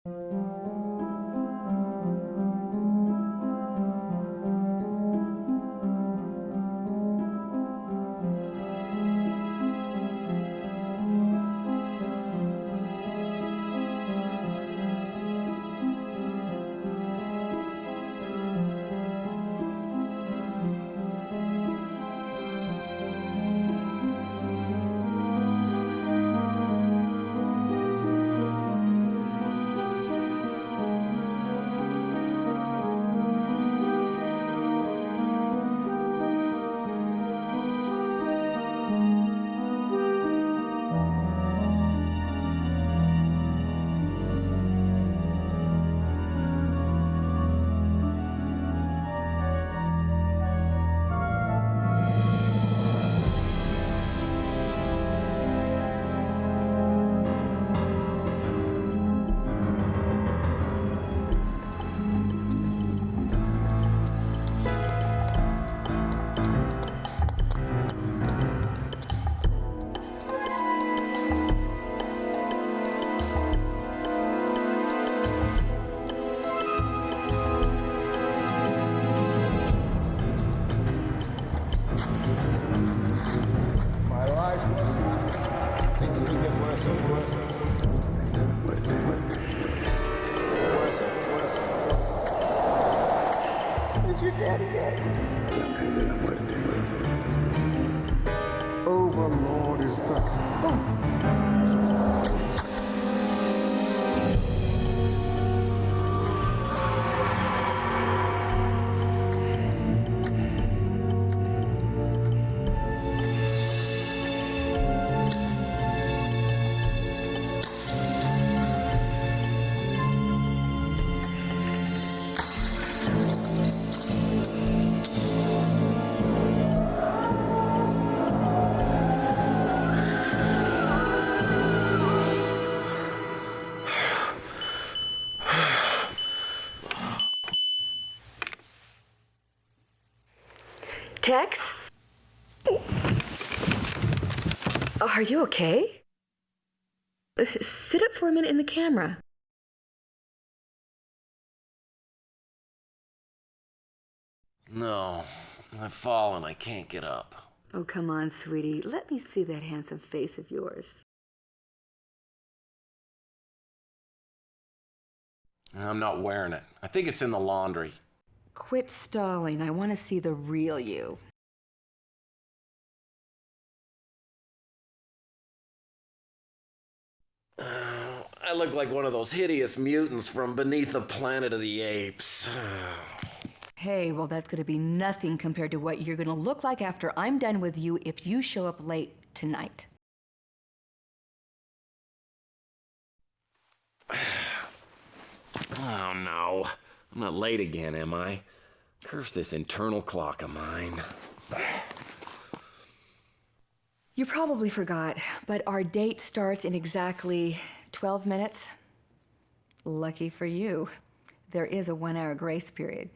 Is your daddy dead? Overlord is the... Tex? Are you okay? Sit up for a minute in the camera. No, I've fallen. I can't get up. Oh, come on, sweetie. Let me see that handsome face of yours. I'm not wearing it. I think it's in the laundry. Quit stalling. I want to see the real you. I look like one of those hideous mutants from beneath the Planet of the Apes. Hey, well, that's going to be nothing compared to what you're going to look like after I'm done with you if you show up late tonight. Oh, no. I'm not late again, am I? Curse this internal clock of mine. You probably forgot, but our date starts in exactly 12 minutes. Lucky for you, there is a 1-hour grace period.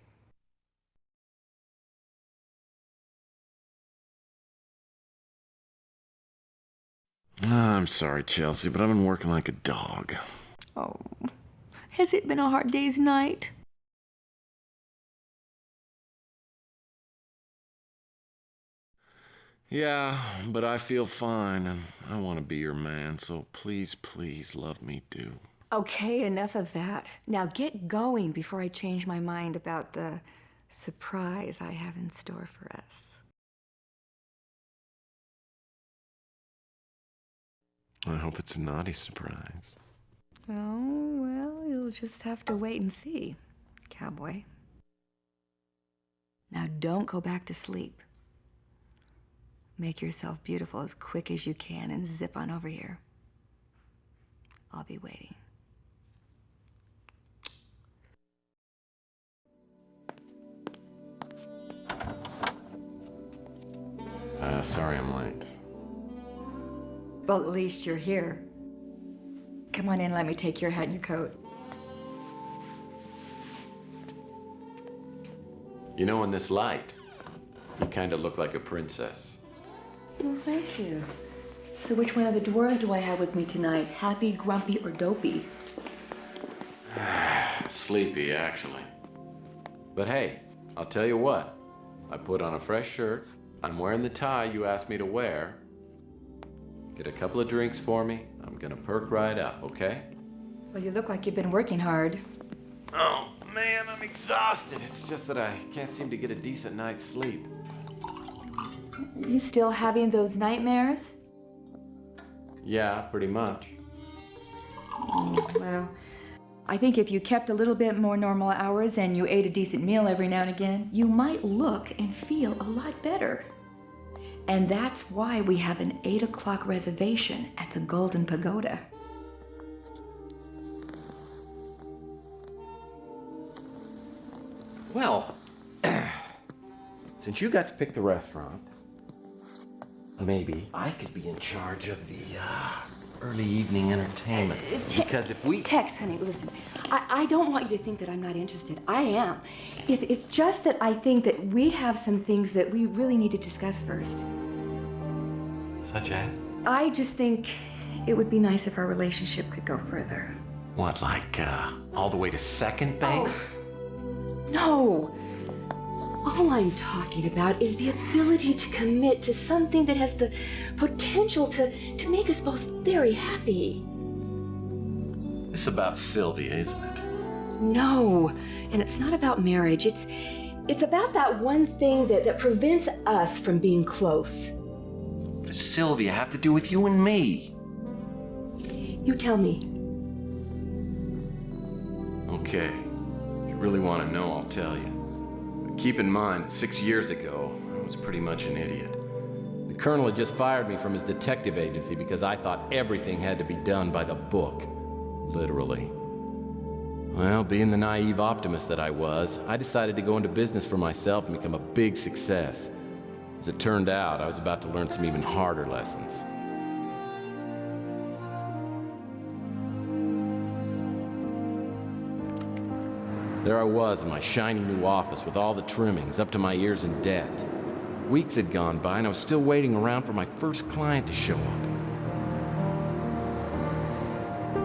I'm sorry, Chelsea, but I've been working like a dog. Oh, has it been a hard day's night? Yeah, but I feel fine, and I want to be your man, so please, please love me too. Okay, enough of that. Now get going before I change my mind about the surprise I have in store for us. I hope it's a naughty surprise. Oh, well, you'll just have to wait and see, cowboy. Now don't go back to sleep. Make yourself beautiful as quick as you can and zip on over here. I'll be waiting. Sorry I'm late. Well, at least you're here. Come on in, let me take your hat and your coat. You know, in this light, you kind of look like a princess. Well, thank you. So which one of the dwarves do I have with me tonight? Happy, grumpy, or dopey? sleepy, actually. But hey, I'll tell you what. I put on a fresh shirt. I'm wearing the tie you asked me to wear. Get a couple of drinks for me. I'm gonna perk right up, okay? Well, you look like you've been working hard. Oh, man, I'm exhausted. It's just that I can't seem to get a decent night's sleep. You still having those nightmares? Yeah, pretty much. Well, I think if you kept a little bit more normal hours and you ate a decent meal every now and again, you might look and feel a lot better. And that's why we have an 8 o'clock reservation at the Golden Pagoda. Well, since you got to pick the restaurant, maybe I could be in charge of the early evening entertainment. Because if we... Tex, honey, listen. I don't want you to think that I'm not interested. I am. It's just that I think that we have some things that we really need to discuss first. Such as? I just think it would be nice if our relationship could go further. What, like, all the way to second base? Oh. No. All I'm talking about is the ability to commit to something that has the potential to make us both very happy. It's about Sylvia, isn't it? No, and it's not about marriage. It's about that one thing that prevents us from being close. What does Sylvia have to do with you and me? You tell me. Okay. If you really want to know, I'll tell you. Keep in mind, 6 years ago, I was pretty much an idiot. The colonel had just fired me from his detective agency because I thought everything had to be done by the book. Literally. Well, being the naive optimist that I was, I decided to go into business for myself and become a big success. As it turned out, I was about to learn some even harder lessons. There I was in my shiny new office with all the trimmings, up to my ears in debt. Weeks had gone by and I was still waiting around for my first client to show up.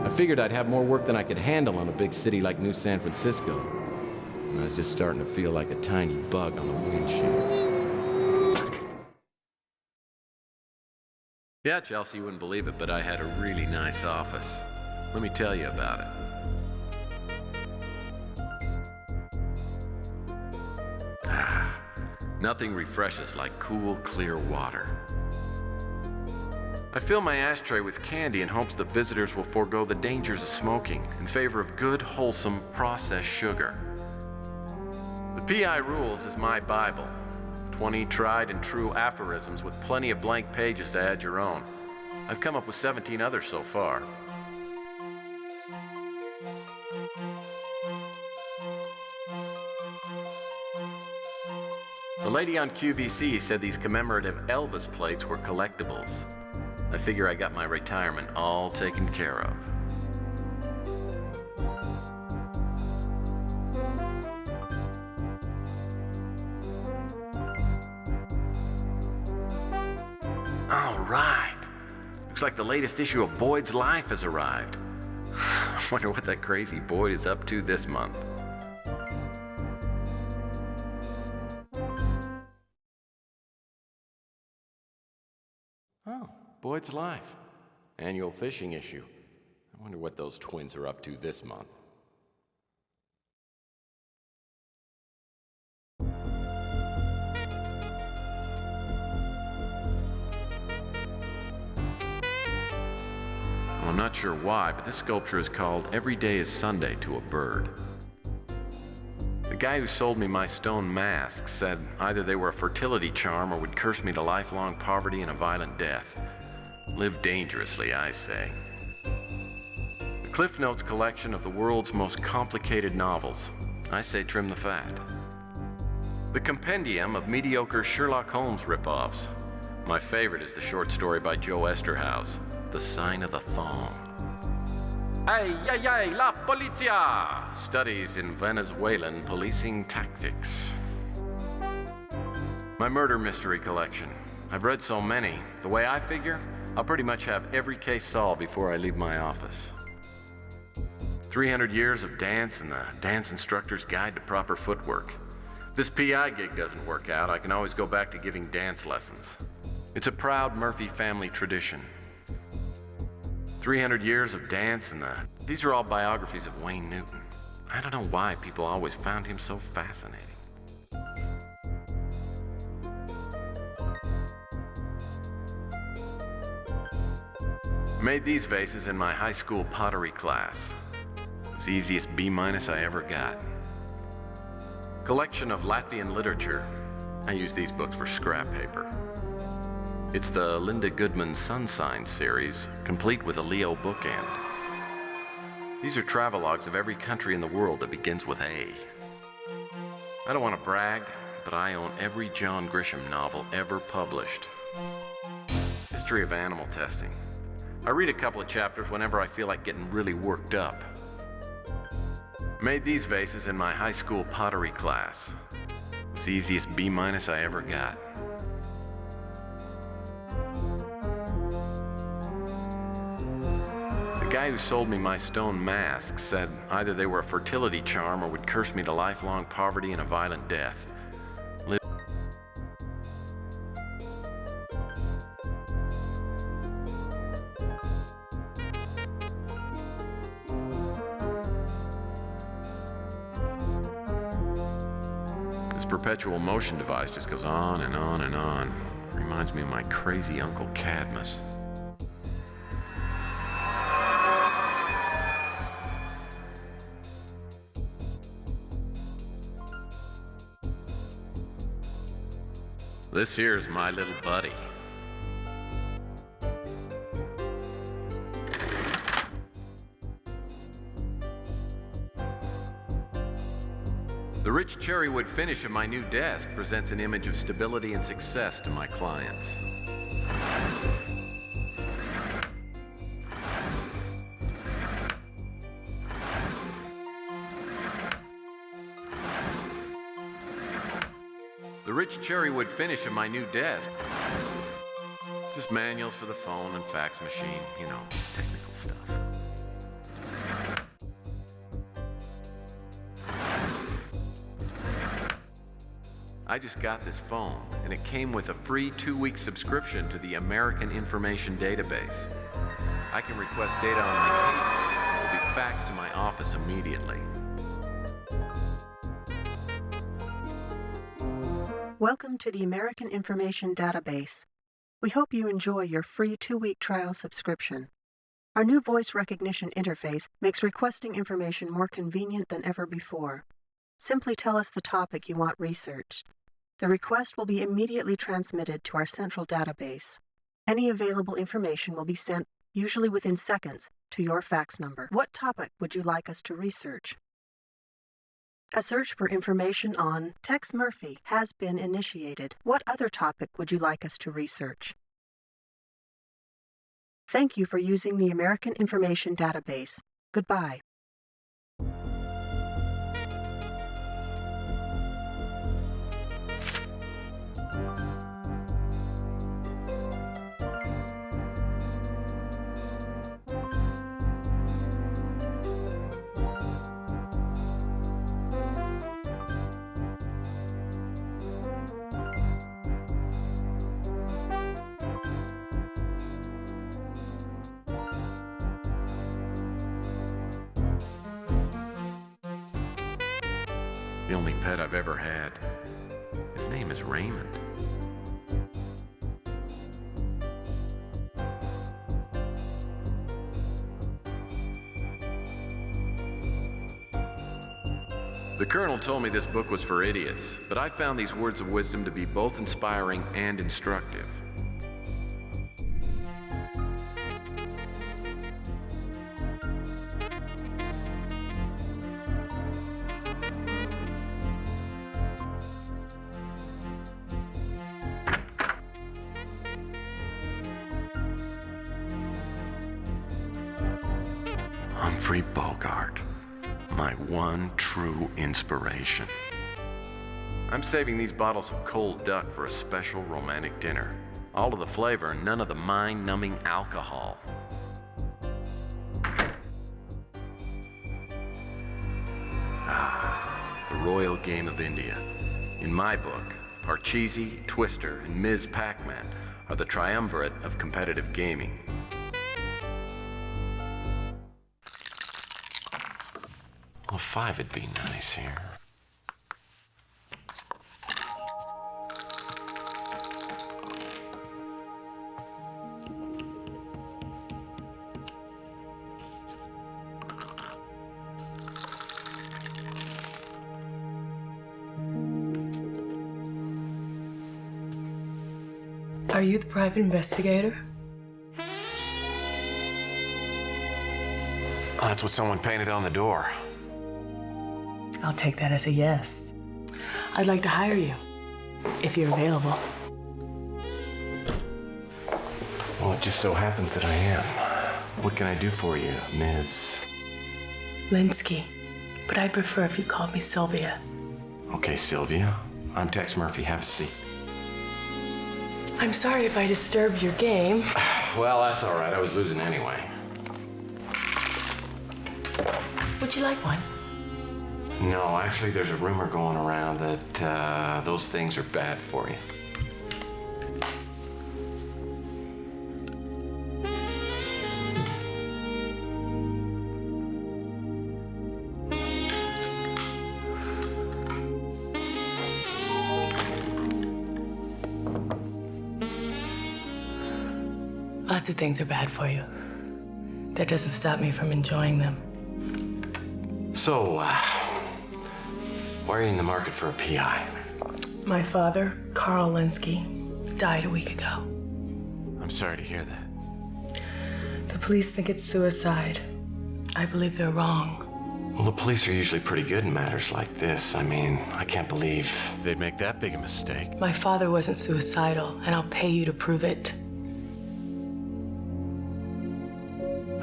I figured I'd have more work than I could handle on a big city like New San Francisco. And I was just starting to feel like a tiny bug on the windshield. Yeah, Chelsea, you wouldn't believe it, but I had a really nice office. Let me tell you about it. Nothing refreshes like cool, clear water. I fill my ashtray with candy in hopes that visitors will forego the dangers of smoking in favor of good, wholesome, processed sugar. The PI Rules is my Bible. 20 tried and true aphorisms with plenty of blank pages to add your own. I've come up with 17 others so far. The lady on QVC said these commemorative Elvis plates were collectibles. I figure I got my retirement all taken care of. All right. Looks like the latest issue of Boyd's Life has arrived. I wonder what that crazy Boyd is up to this month. Oh, Boyd's Life. Annual fishing issue. I wonder what those twins are up to this month. Well, I'm not sure why, but this sculpture is called Every Day is Sunday to a Bird. The guy who sold me my stone masks said either they were a fertility charm or would curse me to lifelong poverty and a violent death. Live dangerously, I say. The Cliff Notes collection of the world's most complicated novels. I say trim the fat. The compendium of mediocre Sherlock Holmes ripoffs. My favorite is the short story by Joe Esterhaus, The Sign of the Thong. Ay, ay, ay, la policía! Studies in Venezuelan policing tactics. My murder mystery collection. I've read so many. The way I figure, I'll pretty much have every case solved before I leave my office. 300 years of dance and the dance instructor's guide to proper footwork. If this PI gig doesn't work out, I can always go back to giving dance lessons. It's a proud Murphy family tradition. 300 years of dance and these are all biographies of Wayne Newton. I don't know why people always found him so fascinating. Made these vases in my high school pottery class. It was the easiest B- I ever got. Collection of Latvian literature. I use these books for scrap paper. It's the Linda Goodman Sun Sign series, complete with a Leo bookend. These are travelogues of every country in the world that begins with A. I don't want to brag, but I own every John Grisham novel ever published. History of animal testing. I read a couple of chapters whenever I feel like getting really worked up. Made these vases in my high school pottery class. It was the easiest B- I ever got. The guy who sold me my stone masks said either they were a fertility charm or would curse me to lifelong poverty and a violent death. This perpetual motion device just goes on and on and on. Reminds me of my crazy Uncle Cadmus. This here's my little buddy. The rich cherrywood finish of my new desk presents an image of stability and success to my clients. The rich cherrywood finish of my new desk. Just manuals for the phone and fax machine, you know, technical stuff. I just got this phone, and it came with a free 2-week subscription to the American Information Database. I can request data on my cases, and it will be faxed to my office immediately. Welcome to the American Information Database. We hope you enjoy your free 2-week trial subscription. Our new voice recognition interface makes requesting information more convenient than ever before. Simply tell us the topic you want researched. The request will be immediately transmitted to our central database. Any available information will be sent, usually within seconds, to your fax number. What topic would you like us to research? A search for information on Tex Murphy has been initiated. What other topic would you like us to research? Thank you for using the American Information Database. Goodbye. The only pet I've ever had. His name is Raymond. The Colonel told me this book was for idiots, but I found these words of wisdom to be both inspiring and instructive. Humphrey Bogart, my one true inspiration. I'm saving these bottles of cold duck for a special romantic dinner. All of the flavor and none of the mind-numbing alcohol. royal game of India. In my book, Parcheesi, Twister, and Ms. Pac-Man are the triumvirate of competitive gaming. Well, 5 would be nice here. Are you the private investigator? Oh, that's what someone painted on the door. I'll take that as a yes. I'd like to hire you, if you're available. Well, it just so happens that I am. What can I do for you, Ms.? Linsky, but I'd prefer if you called me Sylvia. Okay, Sylvia. I'm Tex Murphy. Have a seat. I'm sorry if I disturbed your game. Well, that's all right. I was losing anyway. Would you like one? No, actually, there's a rumor going around that those things are bad for you. Lots of things are bad for you. That doesn't stop me from enjoying them. So, why are you in the market for a PI? My father, Carl Linsky, died a week ago. I'm sorry to hear that. The police think it's suicide. I believe they're wrong. Well, the police are usually pretty good in matters like this. I mean, I can't believe they'd make that big a mistake. My father wasn't suicidal, and I'll pay you to prove it.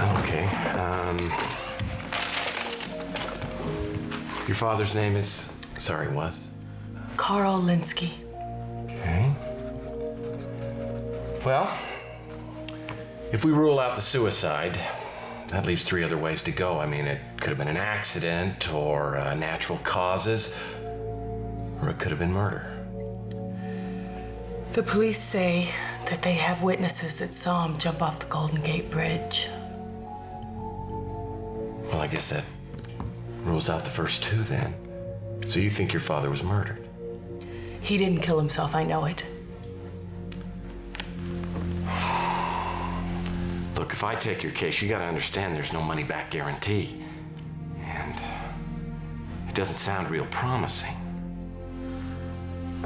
Okay, your father's name is... Sorry, was? Carl Linsky. Okay. Well, if we rule out the suicide, that leaves 3 other ways to go. I mean, it could have been an accident, or natural causes, or it could have been murder. The police say that they have witnesses that saw him jump off the Golden Gate Bridge. Well, I guess that rules out the first 2 then. So you think your father was murdered? He didn't kill himself, I know it. Look, if I take your case, you gotta understand there's no money back guarantee. And it doesn't sound real promising.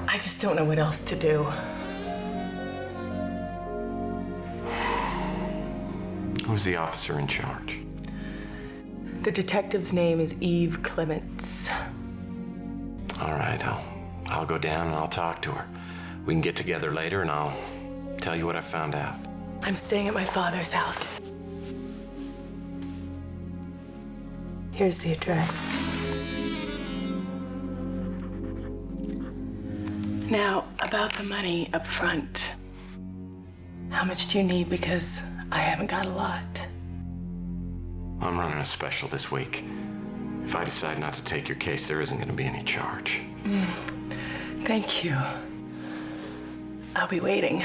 I just don't know what else to do. Who's the officer in charge? The detective's name is Clements. All right, I'll go down and I'll talk to her. We can get together later and I'll tell you what I found out. I'm staying at my father's house. Here's the address. Now, about the money up front. How much do you need? Because I haven't got a lot. I'm running a special this week. If I decide not to take your case, there isn't going to be any charge. Thank you. I'll be waiting.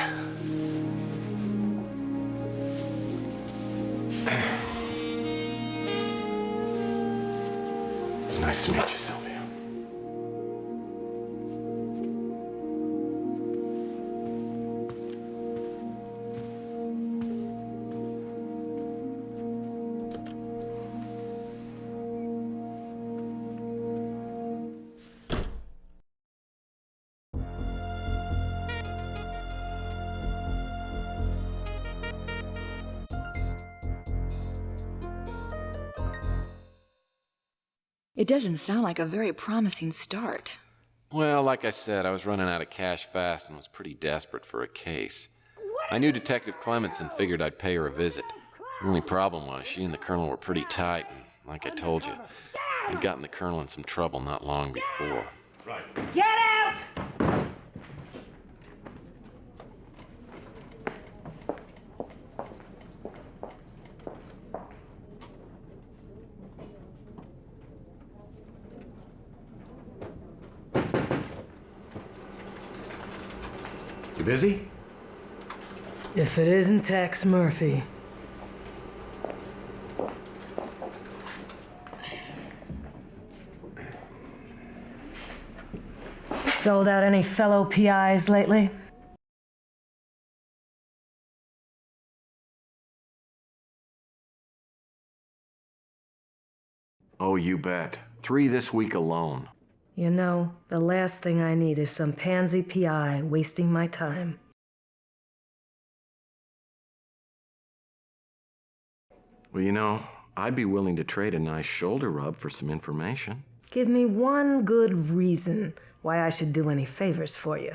It's nice to meet you, Sylvia. It doesn't sound like a very promising start. Well, like I said, I was running out of cash fast and was pretty desperate for a case. I knew Detective Clements and figured I'd pay her a visit. The only problem was she and the Colonel were pretty tight, and like I told you, I'd gotten the Colonel in some trouble not long before. Get out! You busy? If it isn't Tex Murphy. Sold out any fellow PIs lately? Oh, you bet. 3 this week alone. You know, the last thing I need is some pansy PI wasting my time. Well, you know, I'd be willing to trade a nice shoulder rub for some information. Give me one good reason why I should do any favors for you.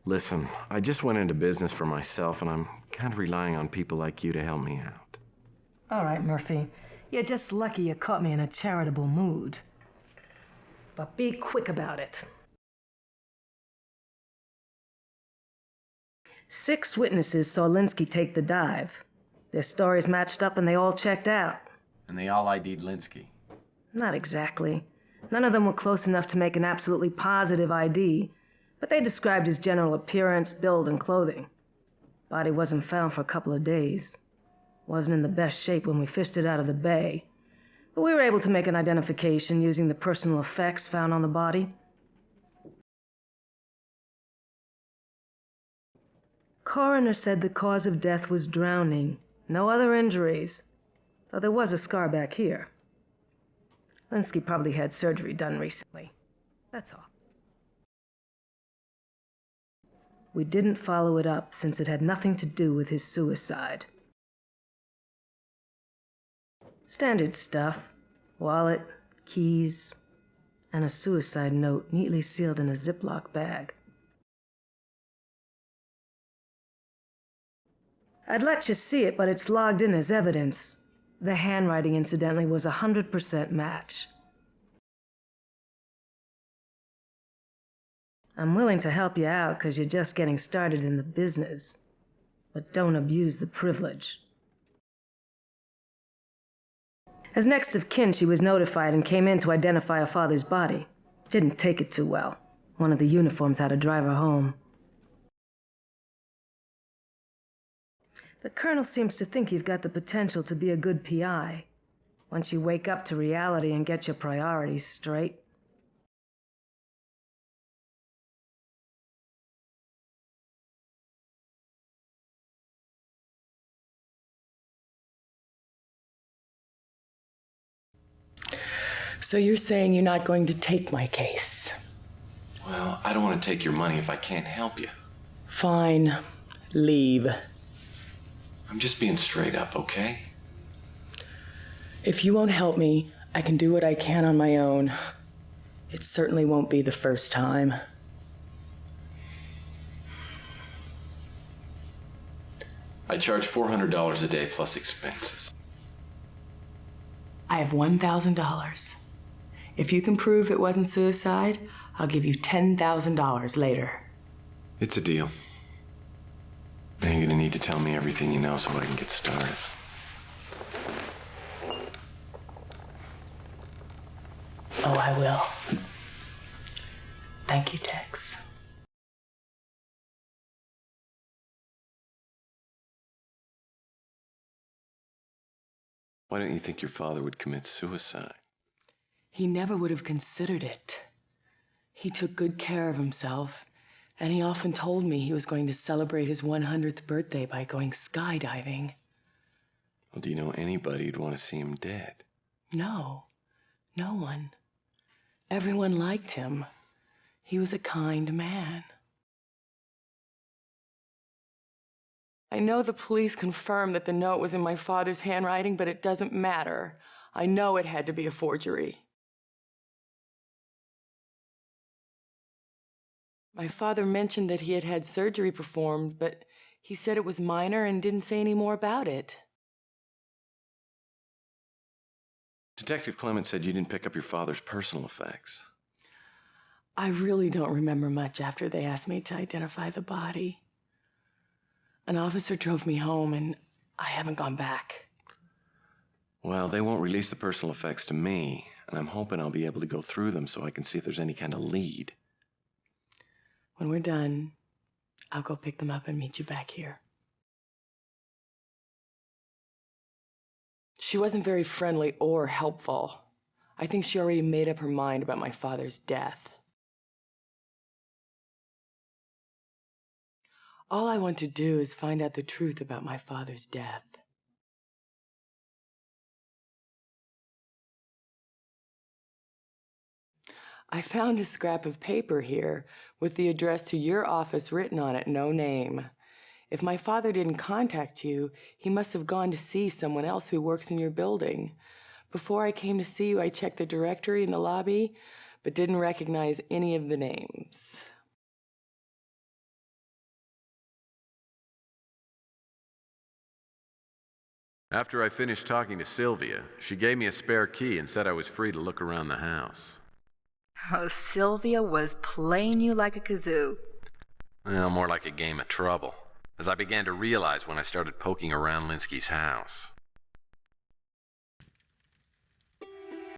Listen, I just went into business for myself, and I'm kind of relying on people like you to help me out. All right, Murphy. You're just lucky you caught me in a charitable mood. But be quick about it. 6 witnesses saw Linsky take the dive. Their stories matched up and they all checked out. And they all ID'd Linsky. Not exactly. None of them were close enough to make an absolutely positive ID, but they described his general appearance, build, and clothing. Body wasn't found for a couple of days. Wasn't in the best shape when we fished it out of the bay, but we were able to make an identification using the personal effects found on the body. Coroner said the cause of death was drowning, no other injuries, though there was a scar back here. Linsky probably had surgery done recently. That's all. We didn't follow it up since it had nothing to do with his suicide. Standard stuff. Wallet, keys, and a suicide note neatly sealed in a Ziploc bag. I'd let you see it, but it's logged in as evidence. The handwriting, incidentally, was 100% match. I'm willing to help you out because you're just getting started in the business. But don't abuse the privilege. As next of kin, she was notified and came in to identify her father's body. Didn't take it too well. One of the uniforms had to drive her home. The Colonel seems to think you've got the potential to be a good PI, once you wake up to reality and get your priorities straight. So you're saying you're not going to take my case? Well, I don't want to take your money if I can't help you. Fine. Leave. I'm just being straight up, okay? If you won't help me, I can do what I can on my own. It certainly won't be the first time. I charge $400 a day plus expenses. I have $1,000. If you can prove it wasn't suicide, I'll give you $10,000 later. It's a deal. Then you're gonna need to tell me everything you know so I can get started. Oh, I will. Thank you, Tex. Why don't you think your father would commit suicide? He never would have considered it. He took good care of himself, and he often told me he was going to celebrate his 100th birthday by going skydiving. Well, do you know anybody who'd want to see him dead? No, no one. Everyone liked him. He was a kind man. I know the police confirmed that the note was in my father's handwriting, but it doesn't matter. I know it had to be a forgery. My father mentioned that he had had surgery performed, but he said it was minor and didn't say any more about it. Detective Clements said you didn't pick up your father's personal effects. I really don't remember much after they asked me to identify the body. An officer drove me home, and I haven't gone back. Well, they won't release the personal effects to me, and I'm hoping I'll be able to go through them so I can see if there's any kind of lead. When we're done, I'll go pick them up and meet you back here. She wasn't very friendly or helpful. I think she already made up her mind about my father's death. All I want to do is find out the truth about my father's death. I found a scrap of paper here with the address to your office written on it, no name. If my father didn't contact you, he must have gone to see someone else who works in your building. Before I came to see you, I checked the directory in the lobby, but didn't recognize any of the names. After I finished talking to Sylvia, she gave me a spare key and said I was free to look around the house. Oh, Sylvia was playing you like a kazoo. Well, more like a game of trouble, as I began to realize when I started poking around Linsky's house.